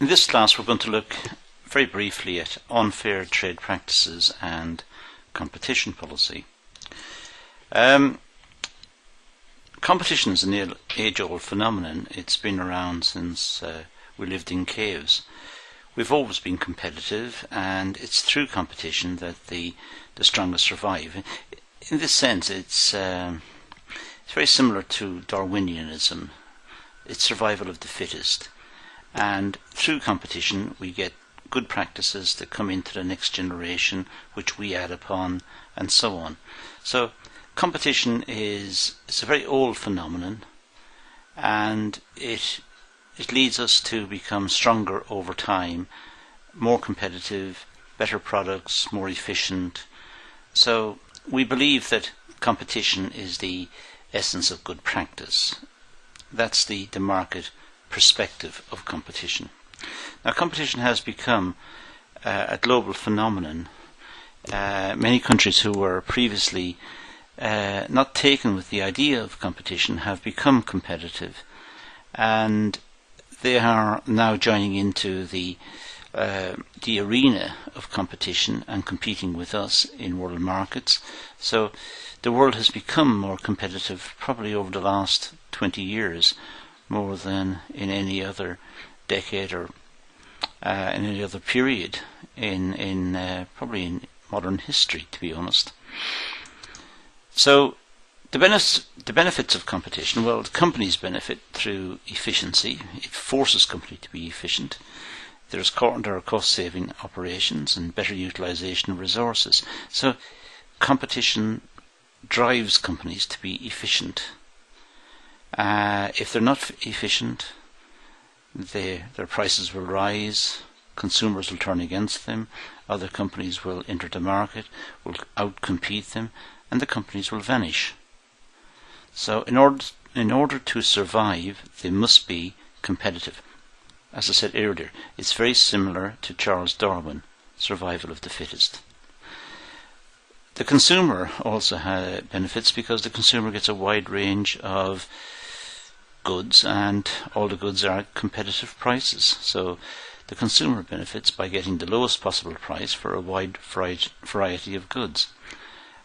In this class we're going to look very briefly at unfair trade practices and competition policy. Competition is an age-old phenomenon. It's been around since we lived in caves. We've always been competitive, and it's through competition that the strongest survive. In this sense, it's very similar to Darwinianism. It's survival of the fittest. And through competition we get good practices that come into the next generation, which we add upon, and so on. So competition is a very old phenomenon, and it leads us to become stronger over time, more competitive, better products, more efficient. So we believe that competition is the essence of good practice. That's the market perspective of competition. Now, competition has become a global phenomenon. Many countries who were previously not taken with the idea of competition have become competitive, and they are now joining into the arena of competition and competing with us in world markets. So the world has become more competitive probably over the last 20 years, more than in any other decade or in any other period in probably in modern history, to be honest. So the benefits of competition, well, companies benefit through efficiency. It forces companies to be efficient. There are cost-saving operations and better utilization of resources. So competition drives companies to be efficient. If they're not efficient, their prices will rise, consumers will turn against them, other companies will enter the market, will outcompete them, and the companies will vanish. So in order to survive, they must be competitive. As I said earlier, it's very similar to Charles Darwin, survival of the fittest. The consumer also benefits because the consumer gets a wide range of goods, and all the goods are at competitive prices. So the consumer benefits by getting the lowest possible price for a wide variety of goods.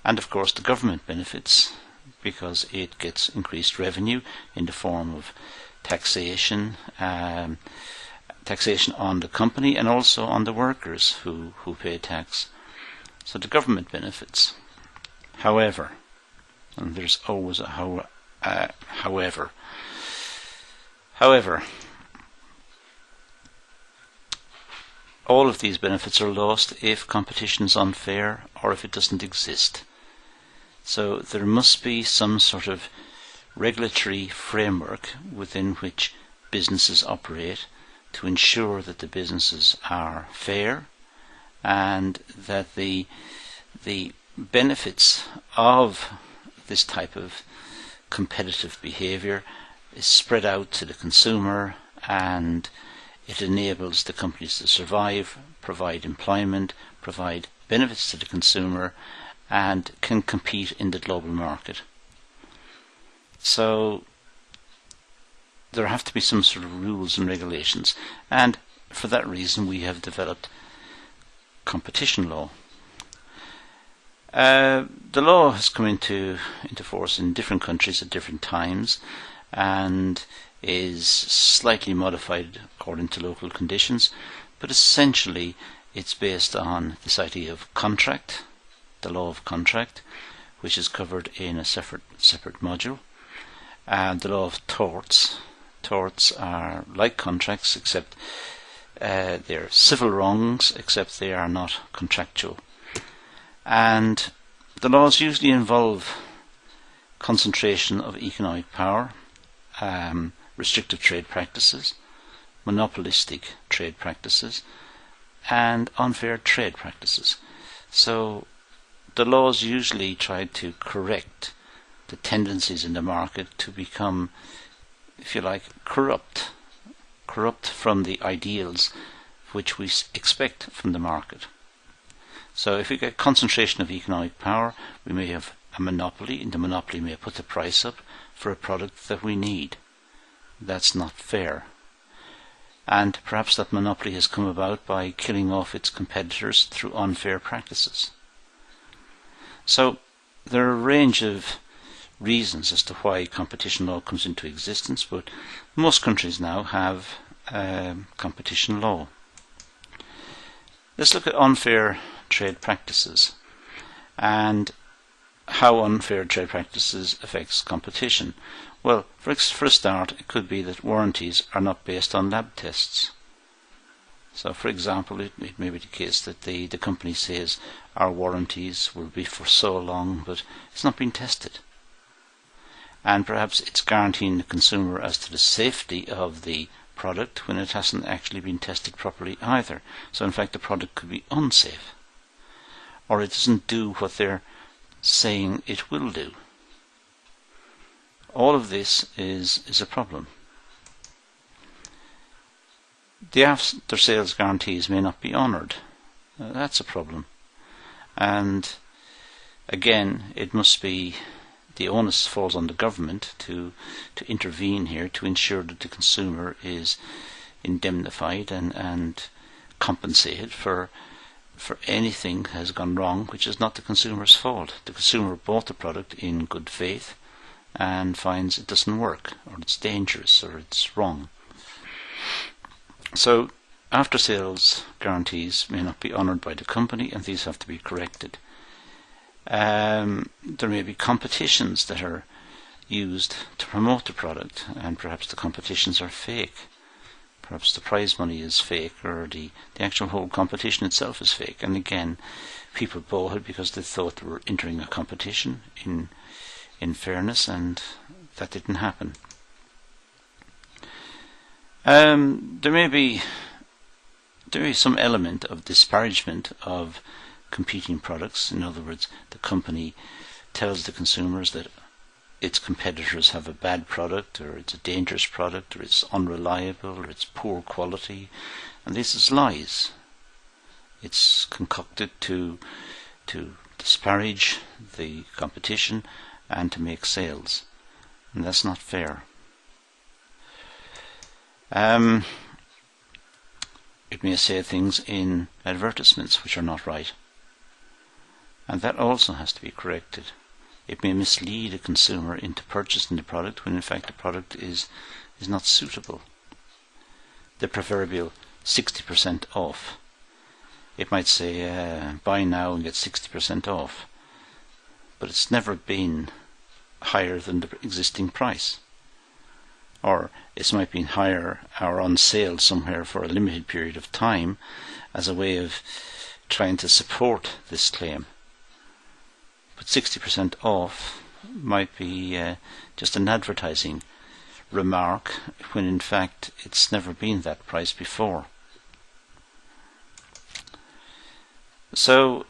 And of course the government benefits because it gets increased revenue in the form of taxation, taxation on the company and also on the workers who pay tax. So the government benefits. However, and there's always a however, all of these benefits are lost if competition is unfair or if it doesn't exist. So there must be some sort of regulatory framework within which businesses operate to ensure that the businesses are fair and that the benefits of this type of competitive behavior is spread out to the consumer, and it enables the companies to survive, provide employment, provide benefits to the consumer, and can compete in the global market. So there have to be some sort of rules and regulations, and for that reason we have developed competition law. The law has come into force in different countries at different times and is slightly modified according to local conditions, but essentially it's based on this idea of contract, the law of contract, which is covered in a separate module, and the law of torts. Torts are like contracts, except they're civil wrongs, except they are not contractual. And the laws usually involve concentration of economic power, restrictive trade practices, monopolistic trade practices, and unfair trade practices. So the laws usually try to correct the tendencies in the market to become, if you like, corrupt from the ideals which we expect from the market. So if we get concentration of economic power, we may have a monopoly, and the monopoly may put the price up for a product that we need. That's not fair. and perhaps that monopoly has come about by killing off its competitors through unfair practices. So there are a range of reasons as to why competition law comes into existence, but most countries now have competition law. Let's look at unfair trade practices and how unfair trade practices affects competition. Well, for a start, it could be that warranties are not based on lab tests. So, for example, it may be the case that the company says our warranties will be for so long, but it's not been tested. And perhaps it's guaranteeing the consumer as to the safety of the product when it hasn't actually been tested properly either. So in fact the product could be unsafe, or it doesn't do what they're saying it will do. All of this is a problem. The after sales guarantees may not be honoured. That's a problem. And again, it must be, the onus falls on the government to intervene here to ensure that the consumer is indemnified and compensated for anything that has gone wrong, which is not the consumer's fault. The consumer bought the product in good faith and finds it doesn't work, or it's dangerous, or it's wrong. So after sales guarantees may not be honoured by the company, and these have to be corrected. There may be competitions that are used to promote the product, and perhaps the competitions are fake. Perhaps the prize money is fake, or the actual whole competition itself is fake. And again, people bought it because they thought they were entering a competition in fairness, and that didn't happen. There may be some element of disparagement of competing products. In other words, the company tells the consumers that its competitors have a bad product, or it's a dangerous product, or it's unreliable, or it's poor quality, and this is lies. It's concocted to disparage the competition and to make sales, and that's not fair. It may say things in advertisements which are not right, and that also has to be corrected. It may mislead a consumer into purchasing the product when in fact the product is not suitable. The proverbial 60% off. It might say buy now and get 60% off, but it's never been higher than the existing price. Or it might be higher or on sale somewhere for a limited period of time as a way of trying to support this claim. But 60% off might be just an advertising remark when in fact it's never been that price before. So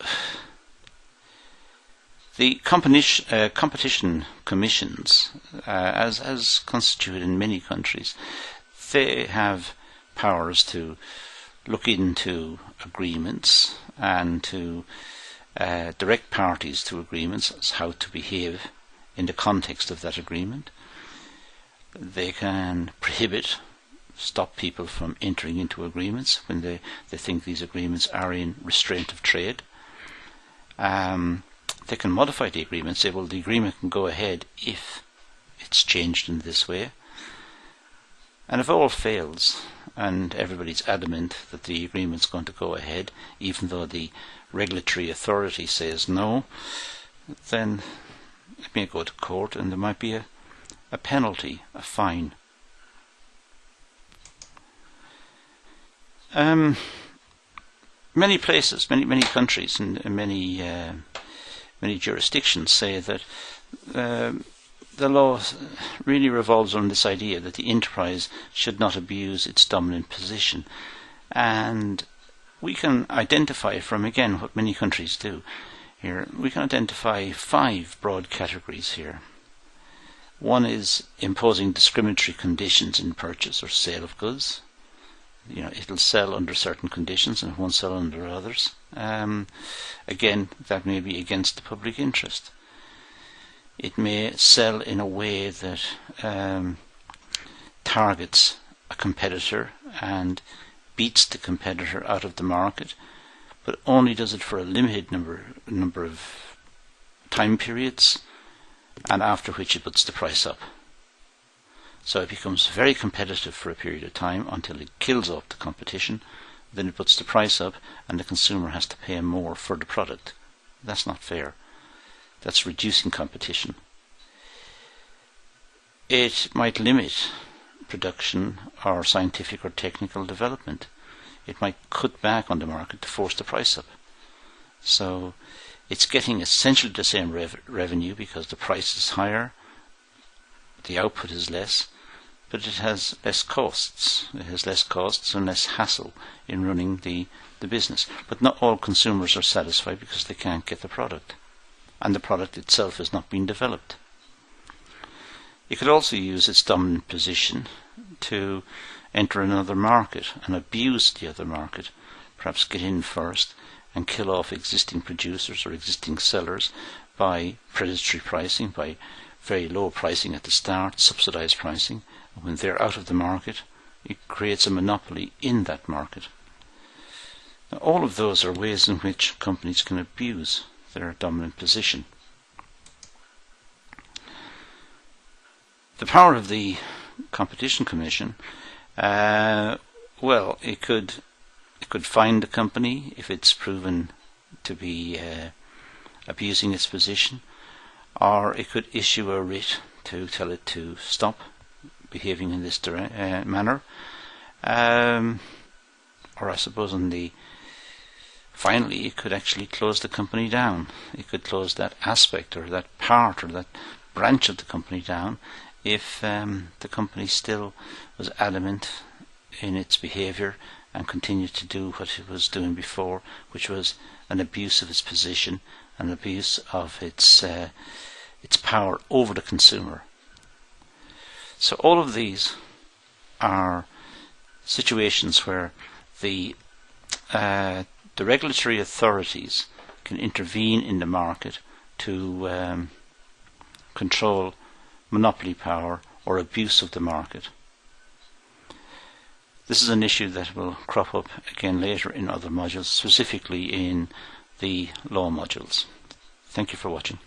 the competition commissions, as constituted in many countries, they have powers to look into agreements and to direct parties to agreements as how to behave in the context of that agreement. They can stop people from entering into agreements when they think these agreements are in restraint of trade. They can modify the agreement, say, well, the agreement can go ahead if it's changed in this way. And if all fails, and everybody's adamant that the agreement's going to go ahead, even though the regulatory authority says no, then it may go to court, and there might be a penalty, a fine. Many places, many countries, and many jurisdictions say that the law really revolves on this idea that the enterprise should not abuse its dominant position. And we can identify from, again, what many countries do here, we can identify 5 broad categories here. One is imposing discriminatory conditions in purchase or sale of goods. It'll sell under certain conditions and it won't sell under others. Again, that may be against the public interest. It may sell in a way that targets a competitor and beats the competitor out of the market, but only does it for a limited number of time periods, and after which it puts the price up. So it becomes very competitive for a period of time until it kills off the competition, then it puts the price up and the consumer has to pay more for the product. That's not fair. That's reducing competition. It might limit production or scientific or technical development. It might cut back on the market to force the price up. So it's getting essentially the same revenue because the price is higher, the output is less, but it has less costs. It has less costs and less hassle in running the business. But not all consumers are satisfied because they can't get the product, and the product itself is not being developed. It could also use its dominant position to enter another market and abuse the other market, perhaps get in first and kill off existing producers or existing sellers by predatory pricing, by very low pricing at the start, subsidized pricing. And when they're out of the market, it creates a monopoly in that market. Now, all of those are ways in which companies can abuse their dominant position. The power of the Competition Commission, well, it could fine the company if it's proven to be abusing its position, or it could issue a writ to tell it to stop behaving in this manner, or I suppose finally it could actually close the company down. It could close that aspect or that part or that branch of the company down if the company still was adamant in its behaviour and continued to do what it was doing before, which was an abuse of its position, an abuse of its power over the consumer. So all of these are situations where the regulatory authorities can intervene in the market to control monopoly power or abuse of the market. This is an issue that will crop up again later in other modules, specifically in the law modules. Thank you for watching.